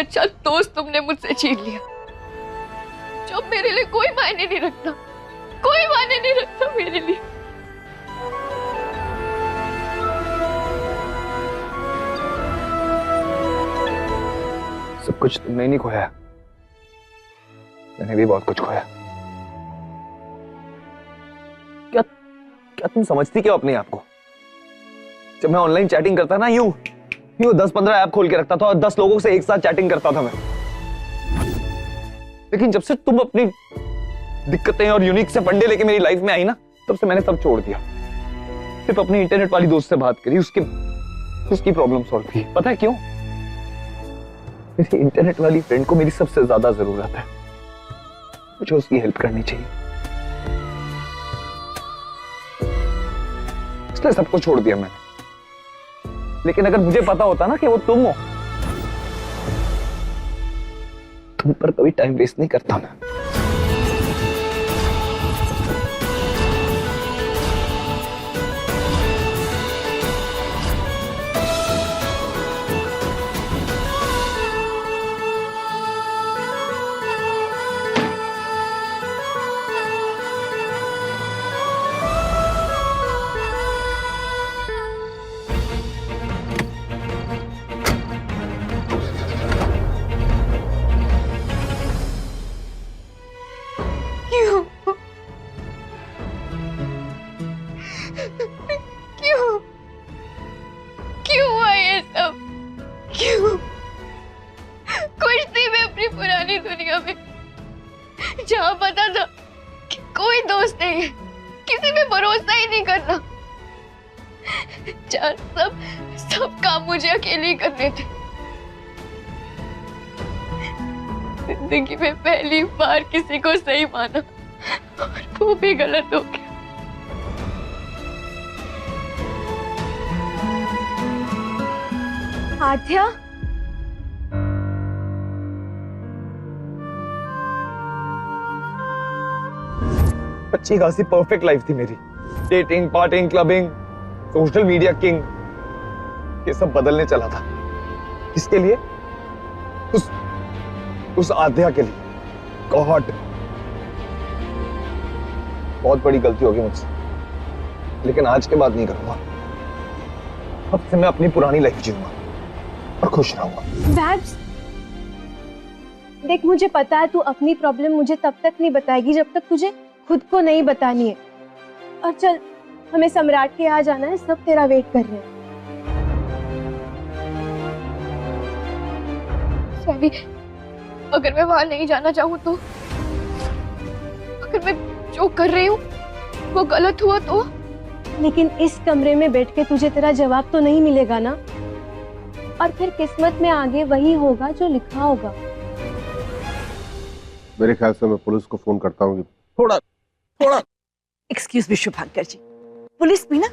अच्छा दोस्त तुमने मुझसे छीन लिया, जो मेरे लिए कोई मायने नहीं रखता, कोई मायने नहीं रखता मेरे लिए। सब कुछ तुमने नहीं खोया, मैंने भी बहुत कुछ खोया। क्या क्या तुम समझती क्यों अपने आप को? जब मैं ऑनलाइन चैटिंग करता ना, यूं 10-15 ऐप खोल के रखता था और 10 लोगों से एक साथ चैटिंग करता था मैं। लेकिन जब से तुम अपनी दिक्कतें और यूनिक से फंडे लेके मेरी लाइफ में आई ना, तब से मैंने सब छोड़ दिया। सिर्फ अपनी इंटरनेट वाली दोस्त से बात करी, उसकी प्रॉब्लम सॉल्व की। पता है क्यों? मेरी इंटरनेट वाली फ्रेंड को मेरी सबसे ज्यादा जरूरत है, मुझे उसकी हेल्प करनी चाहिए, इसलिए सबको छोड़ दिया मैंने। लेकिन अगर मुझे पता होता ना कि वो तुम हो, तुम पर कभी टाइम वेस्ट नहीं करता मैं। क्यों हुआ ये सब? क्यों? खुश थी मैं अपनी पुरानी दुनिया में, जहाँ पता था कि कोई दोस्त नहीं है, किसी पे भरोसा ही नहीं करना, जहाँ सब काम मुझे अकेले ही करने थे। जिंदगी में पहली बार किसी को सही माना और वो भी गलत हो गया। आध्या, अच्छी खासी परफेक्ट लाइफ थी मेरी। Dating, parting, clubbing, social media king, ये सब बदलने चला था। किसके लिए? उस आध्या के लिए। गॉड, बहुत बड़ी गलती होगी मुझसे, लेकिन आज के बाद नहीं करूंगा। अब से मैं अपनी पुरानी लाइफ जीऊंगा और खुश रहूंगा। बैब्स, देख मुझे पता है तू अपनी प्रॉब्लम मुझे तब तक नहीं बताएगी जब तक तुझे खुद को नहीं बतानी है। और चल, हमें सम्राट के यहाँ जाना है, सब तेरा वेट कर रहे हैं। सैवी, अगर मैं वहां नहीं जाना चाहूँ तो? अगर मैं जो कर रही हूँ वो गलत हुआ तो? लेकिन इस कमरे में बैठ के तुझे तेरा जवाब तो नहीं मिलेगा ना, और फिर किस्मत में आगे वही होगा जो लिखा होगा। मेरे ख्याल से मैं पुलिस को फोन करता हूँ। थोड़ा एक्सक्यूज मी शुभांकर जी, पुलिस भी ना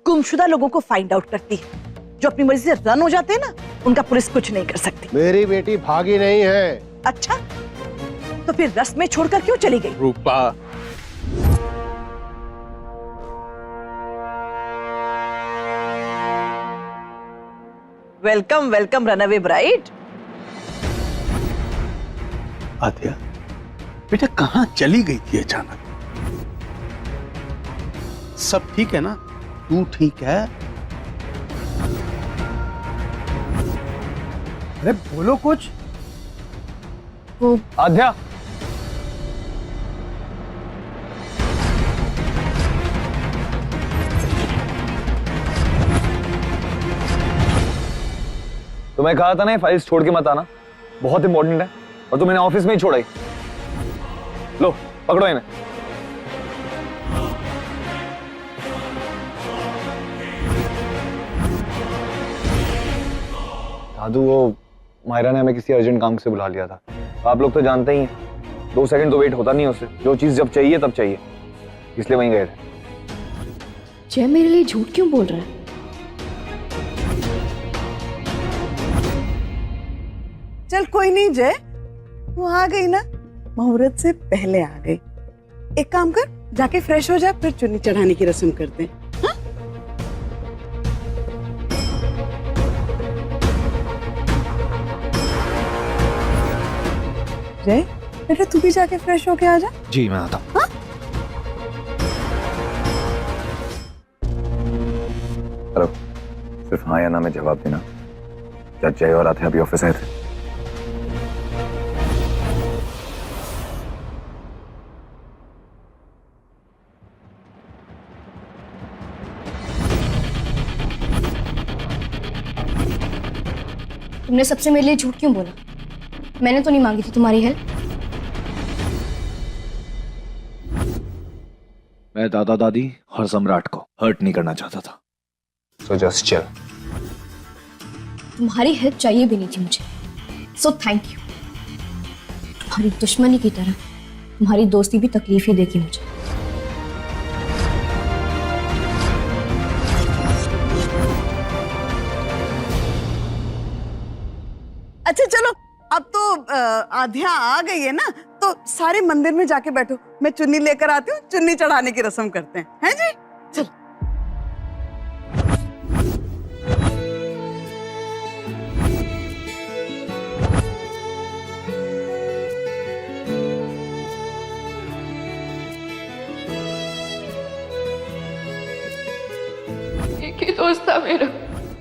गुमशुदा लोगों को फाइंड आउट करती है। जो अपनी मर्जी से रन हो जाते हैं ना, उनका पुलिस कुछ नहीं कर सकती। मेरी बेटी भागी नहीं है। अच्छा, तो फिर रस में छोड़कर क्यों चली गई? Rupa, welcome welcome runaway bride. Aadhya, बेटा कहाँ चली गई थी अचानक? सब ठीक है ना? तू ठीक है? अरे बोलो कुछ। आध्या, तो मैं कहा था ना, फाइल्स छोड़ के मत आना, बहुत इंपॉर्टेंट है। और तुम मैंने ऑफिस में ही छोड़ाई। लो पकड़ो इन्हें। दादू, वो मायरा ने हमें किसी अर्जेंट काम से बुला लिया था। आप लोग तो जानते ही हैं, 2 सेकंड तो वेट होता नहीं है उससे। जो चीज जब चाहिए तब चाहिए, इसलिए वहीं गए थे। जय मेरे लिए झूठ क्यों बोल रहा है? चल कोई नहीं जय, तू आ गई ना, मुहूर्त से पहले आ गई। एक काम कर, जाके फ्रेश हो जा, फिर चुन्नी चढ़ाने की रस्म करते हैं। हाँ? जय बेटा तू भी जाके फ्रेश होके आ जा। जी मैं आता हूँ। हेलो, सिर्फ हाँ या ना में जवाब देना। क्या जय और आते अभी ऑफिस आए थे? तुमने सबसे मेरे लिए झूठ क्यों बोला? मैंने तो नहीं मांगी थी तुम्हारी हेल्प। मैं दादा दादी और सम्राट को हर्ट नहीं करना चाहता था। So just chill. तुम्हारी हेल्प चाहिए भी नहीं थी मुझे, सो थैंक यू। तुम्हारी दुश्मनी की तरह तुम्हारी दोस्ती भी तकलीफ ही देगी मुझे। अच्छा चलो, अब तो आध्या आ गई है ना, तो सारे मंदिर में जाके बैठो, मैं चुन्नी लेकर आती हूँ, चुन्नी चढ़ाने की रस्म करते हैं जी? चलो। एक ही दोस्त था मेरा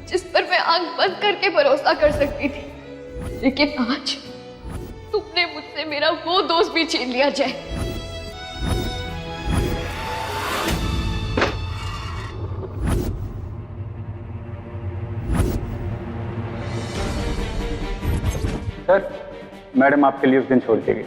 जिस पर मैं आंख बंद करके भरोसा कर सकती थी, लेकिन आज तुमने मुझसे मेरा वो दोस्त भी छीन लिया जय। सर, मैडम आपके लिए उस दिन छोड़ के गई।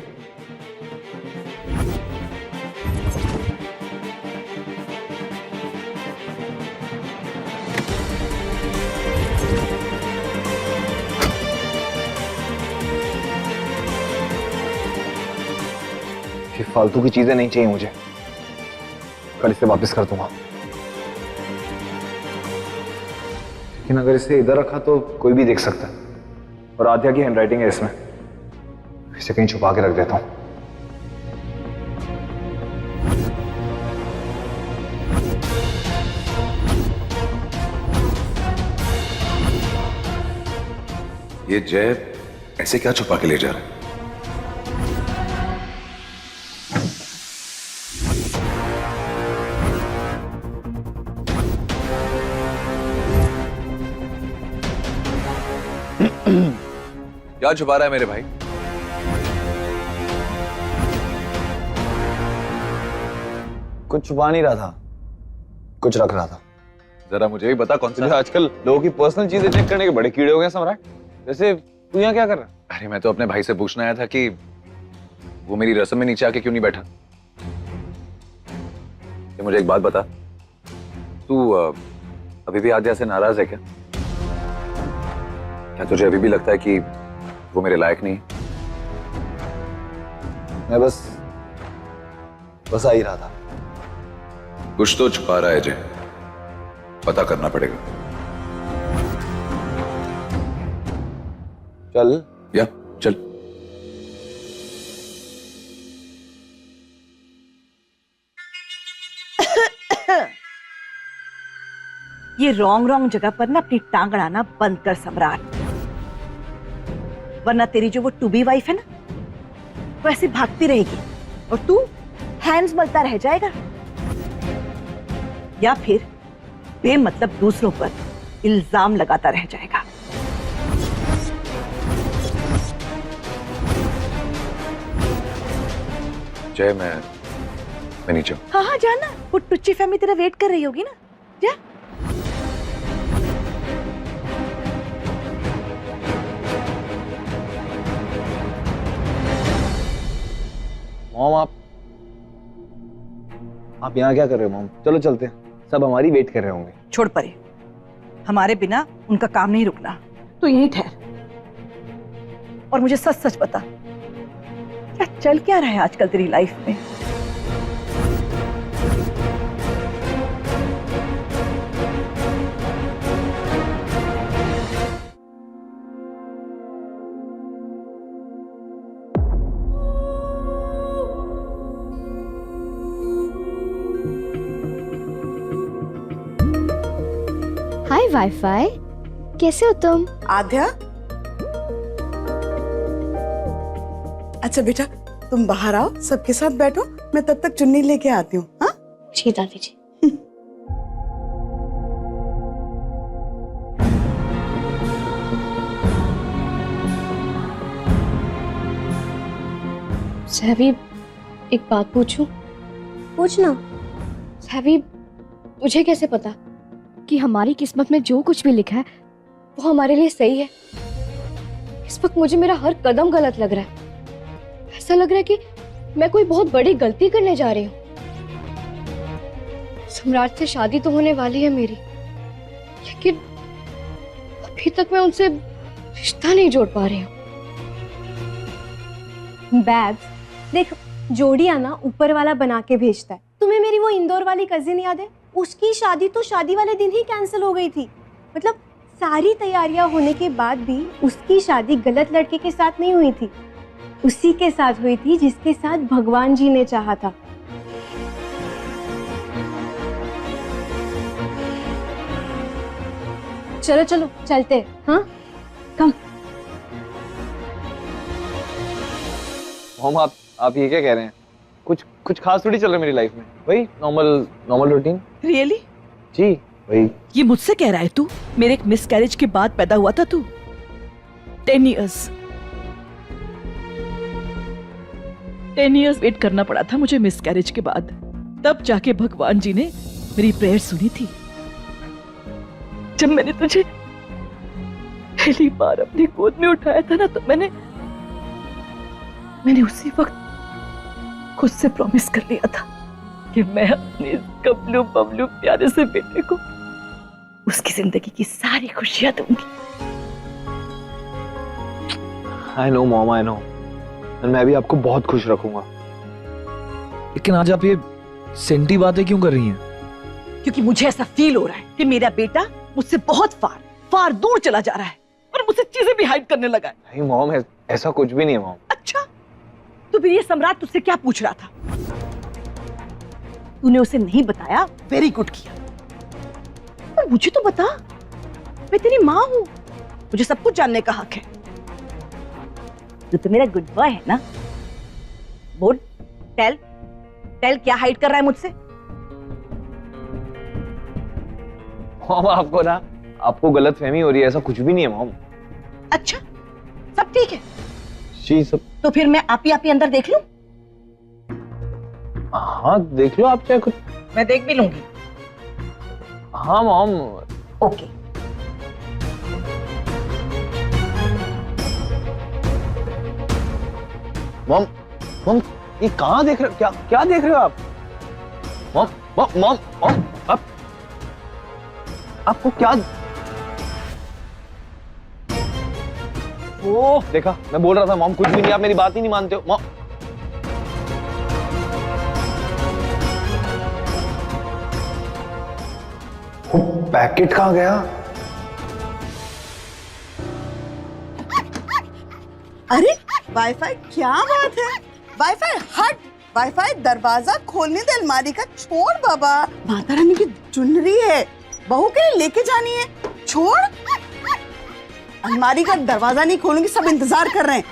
ये फालतू की चीजें नहीं चाहिए मुझे। कल इसे वापस कर दूंगा। लेकिन अगर इसे इधर रखा तो कोई भी देख सकता है, और आध्या की हैंडराइटिंग है इसमें। इसे कहीं छुपा के रख देता हूं। ये जय ऐसे क्या छुपा के ले जा रहा है? क्या छुपा रहा है मेरे भाई? कुछ छुपा नहीं रहा था, कुछ रख रहा था। जरा मुझे भी बता कौन सा। तुझे आजकल लोगों की पर्सनल चीजें चेक करने के बड़े कीड़े हो गए सम्राट। वैसे तू यहाँ क्या कर रहा है? अरे मैं तो अपने भाई से पूछना आया था कि वो मेरी रस्म में नीचे आके क्यों नहीं बैठा। ये मुझे एक बात बता, तू अभी भी आद्या से नाराज है क्या? क्या तुझे अभी भी लगता है कि वो मेरे लायक नहीं? मैं बस आ ही रहा था। कुछ तो छुपा रहा है जय, पता करना पड़ेगा। चल या चल। ये रॉन्ग जगह पर ना अपनी टांग अड़ाना बंद कर सम्राट, वरना तेरी जो वो टू बी वाइफ है ना, वो ऐसे भागती रहेगी और तू हैंड्स मलता रह जाएगा, या फिर बेमतलब दूसरों पर इल्जाम लगाता रह जाएगा। जय मैं नीचे हूं। हाँ जाना, वो टुच्ची फैमिली तेरा वेट कर रही होगी ना, जा। मॉम आप यहाँ क्या कर रहे हो मॉम? चलो चलते हैं, सब हमारी वेट कर रहे होंगे। छोड़ परे, हमारे बिना उनका काम नहीं रुकना, तू यहीं ठहर और मुझे सच सच बता, क्या चल क्या रहा है आजकल तेरी लाइफ में? हाय वाईफाई, कैसे हो तुम? आध्या अच्छा बेटा, तुम बाहर आओ, सबके साथ बैठो, मैं तब तक चुन्नी लेके आती हूँ। हाँ जी दादी जी। सहवीब, एक बात पूछूं? पूछना। सहवीब, तुझे कैसे पता कि हमारी किस्मत में जो कुछ भी लिखा है वो हमारे लिए सही है? इस वक्त मुझे मेरा हर कदम गलत लग रहा है। ऐसा लग रहा है कि मैं कोई बहुत बड़ी गलती करने जा रही हूँ। सम्राट से शादी तो होने वाली है मेरी, लेकिन अभी तक मैं उनसे रिश्ता नहीं जोड़ पा रही हूँ। बैब्स, देख, जोड़ियां ना ऊपर वाला बना के भेजता है। तुम्हें मेरी वो इंदौर वाली कजिन याद है? उसकी शादी तो शादी वाले दिन ही कैंसिल हो गई थी। मतलब सारी तैयारियां होने के बाद भी उसकी शादी गलत लड़के के साथ नहीं हुई थी, उसी के साथ हुई थी जिसके साथ भगवान जी ने चाहा था। चलो चलो चलते हैं। हाँ कम। मॉम, आप ये क्या कह रहे हैं? कुछ खास थोड़ी चल रहा है मेरी लाइफ में, वही नॉर्मल रूटीन। रियली? जी वही। ये मुझसे कह रहा है तू? मेरे एक मिसकैरेज के बाद पैदा हुआ था तू। 10 इयर्स वेट करना पड़ा था मुझे मिसकैरेज के बाद, तब जाके भगवान जी ने मेरी प्रेयर सुनी थी। जब मैंने तुझे पहली बार अपनी गोद में उठाया था ना, तो मैंने उसी वक्त खुद से प्रॉमिस कर लिया था कि मैं अपने कबलू बबलू प्यारे से बेटे को उसकी जिंदगी की सारी खुशियां दूंगी। I know mom, I know, मैं भी आपको बहुत खुश रखूंगा। लेकिन आज आप ये सेंटी बातें क्यों कर रही हैं? क्योंकि मुझे ऐसा फील हो रहा है कि मेरा बेटा मुझसे बहुत फार दूर चला जा रहा है और मुझसे चीजें भी हाइड करने लगा है। नहीं मॉम, ऐसा कुछ भी नहीं है मॉम। अच्छा, तो फिर ये सम्राट तुझसे क्या पूछ रहा था? तूने उसे नहीं बताया, वेरी गुड किया। पर मुझे तो बता, मैं तेरी माँ हूं, मुझे सब कुछ जानने का हक है। तू तो मेरा गुड बॉय है ना? बोल, टेल क्या हाइड कर रहा है मुझसे? मॉम, आपको गलत फहमी हो रही है, ऐसा कुछ भी नहीं है मॉम। अच्छा, सब ठीक है? जी सब। तो फिर मैं आप ही अंदर देख लूं? हाँ देख लो आप चाहे खुद। मैं देख भी लूंगी। हाँ मॉम। ओके। मॉम, ये कहाँ देख रहे हो? क्या देख रहे हो आप? मॉम, आपको क्या? ओह देखा, मैं बोल रहा था मॉम कुछ भी नहीं, आप मेरी बात ही नहीं मानते हो। मॉम, पैकेट कहाँ गया? अरे वाईफाई, क्या बात है? वाईफाई हट, वाईफाई दरवाजा खोलने दे, अलमारी का छोड़ बाबा। माता रानी की चुनरी है, बहू के लिए लेके जानी है, छोड़। अलमारी का दरवाजा नहीं खोलूंगी, सब इंतजार कर रहे हैं।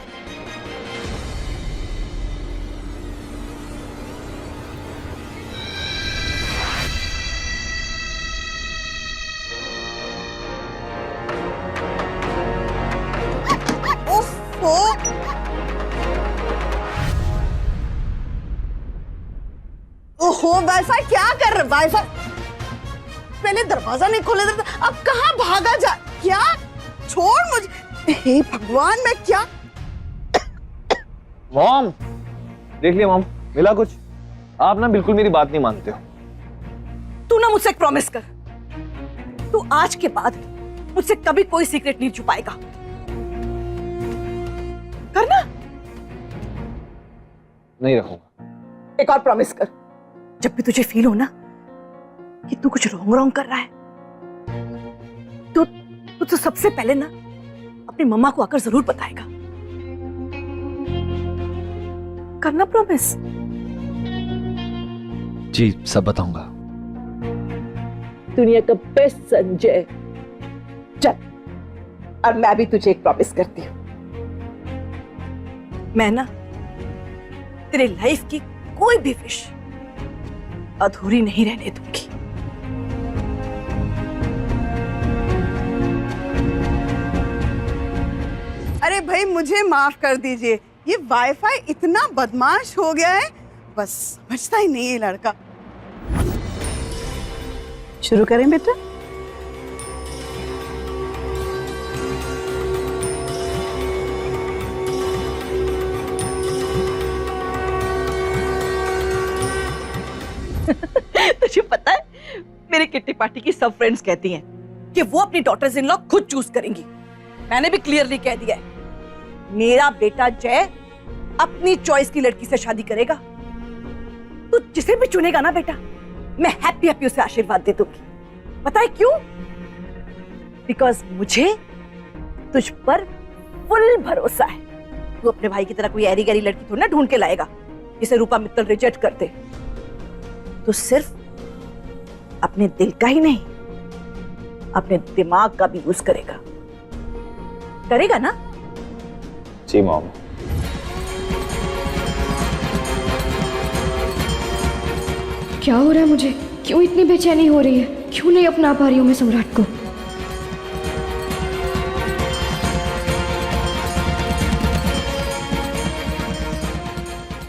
ओहो वाईफाई क्या कर रहे? वाईफाई पहले दरवाजा नहीं खोले देता, अब कहाँ भागा जा? क्या? छोड़ मुझे, हे भगवान, मैं क्या? मॉम देख लिया मॉम, मिला कुछ? आप ना बिल्कुल मेरी बात नहीं मानते हो। तू ना मुझसे एक प्रॉमिस कर, तू आज के बाद मुझसे कभी कोई सीक्रेट नहीं छुपाएगा, करना? नहीं रखूंगा। एक और प्रॉमिस कर, जब भी तुझे फील हो ना कि तू कुछ रॉन्ग कर रहा है, तो सबसे पहले ना अपनी मम्मा को आकर जरूर बताएगा। करना प्रॉमिस? जी सब बताऊंगा। दुनिया का बेस्ट संजय। चल, और मैं भी तुझे एक प्रॉमिस करती हूँ, मैं ना तेरे लाइफ की कोई भी विश अधूरी नहीं रहने दूंगी। अरे भाई मुझे माफ कर दीजिए, ये वाईफाई इतना बदमाश हो गया है, बस समझता ही नहीं है लड़का। शुरू करें बेटा? तुझे पता है मेरे किट्टी पार्टी की सब फ्रेंड्स कहती हैं कि वो अपनी डॉटर्स इन लॉ खुद चूज करेंगी। मैंने भी क्लियरली कह दिया है, मेरा बेटा जय अपनी चॉइस की लड़की से शादी करेगा। तू जिसे भी चुनेगा ना बेटा, मैं हैप्पी हैप्पी उसे आशीर्वाद दे दूंगी। पता है क्यों? बिकॉज मुझे तुझ पर फुल भरोसा है। तू अपने भाई की तरह कोई ऐरी गैरी लड़की थोड़ी ना ढूंढ के लाएगा जिसे रूपा मित्तल रिजेक्ट कर दे। तो सिर्फ अपने दिल का ही नहीं, अपने दिमाग का भी यूज करेगा ना? जी मॉम। क्या हो रहा है मुझे? क्यों इतनी बेचैनी हो रही है? क्यों नहीं अपना पा रही हूँ मैं सम्राट को?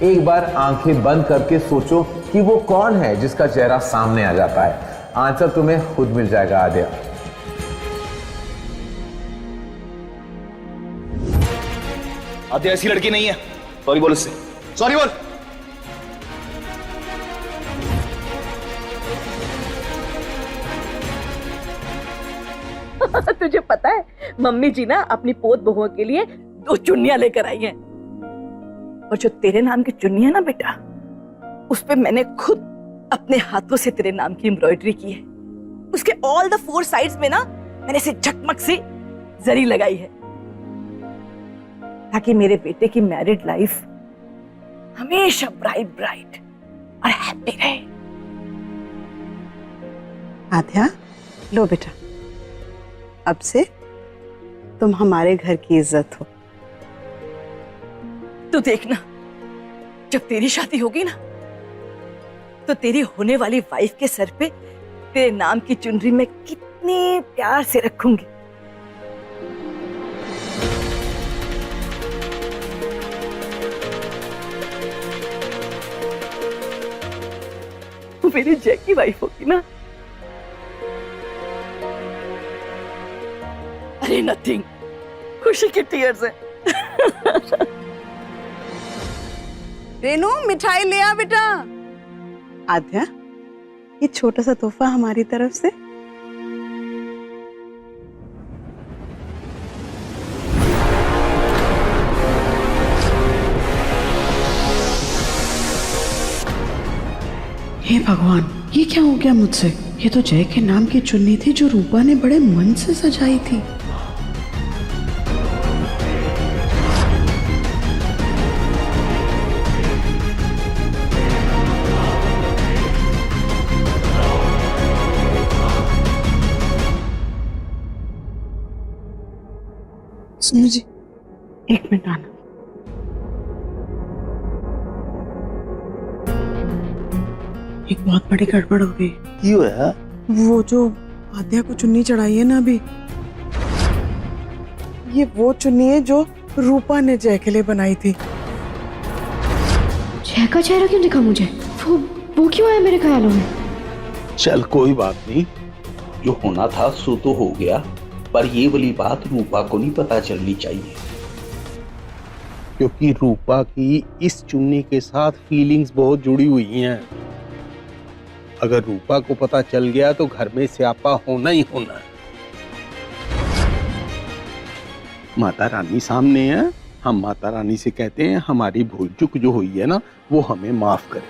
एक बार आंखें बंद करके सोचो कि वो कौन है जिसका चेहरा सामने आ जाता है। आंसर तुम्हें खुद मिल जाएगा आद्या। आद्या ऐसी लड़की नहीं है। सॉरी बोल उससे, सॉरी बोल। तुझे पता है मम्मी जी ना अपनी पोत बहुओं के लिए 2 चुन्नियां लेकर आई हैं, और जो तेरे नाम की चुन्नी है ना बेटा, उस पे मैंने खुद अपने हाथों से तेरे नाम की एम्ब्रॉयडरी की है। उसके ऑल द 4 साइड्स में ना मैंने से झकमक से जरी लगाई है, ताकि मेरे बेटे की मैरिड लाइफ हमेशा ब्राइट और हैप्पी रहे। आद्या, लो बेटा, अब से तुम हमारे घर की इज्जत हो। तू देखना, जब तेरी शादी होगी ना, तो तेरी होने वाली वाइफ के सर पे तेरे नाम की चुनरी में कितने प्यार से रखूंगी। तू मेरी जय की वाइफ होगी ना? अरे नथिंग, खुशी के टीयर्स है। रेनू, मिठाई ले आ बेटा। आद्या, ये छोटा सा तोहफा हमारी तरफ से। हे भगवान, ये क्या हो गया मुझसे? ये तो जय के नाम की चुन्नी थी जो रूपा ने बड़े मन से सजाई थी। सुनो जी, 1 मिनट आना। एक बहुत बड़ी गड़बड़ हो गई। क्यों है? वो जो आद्या को चुन्नी चढ़ाई है ना अभी, ये वो चुन्नी है जो रूपा ने जय के लिए बनाई थी। जय का चेहरा क्यों दिखा मुझे? वो क्यों आया मेरे ख्यालों में? चल कोई बात नहीं, जो होना था सो तो हो गया, पर ये वाली बात रूपा को नहीं पता चलनी चाहिए, क्योंकि रूपा की इस चुन्नी के साथ फीलिंग्स बहुत जुड़ी हुई हैं। अगर रूपा को पता चल गया तो घर में स्यापा होना ही होना है। माता रानी सामने है, हम माता रानी से कहते हैं हमारी भूल चूक जो हुई है ना, वो हमें माफ करे।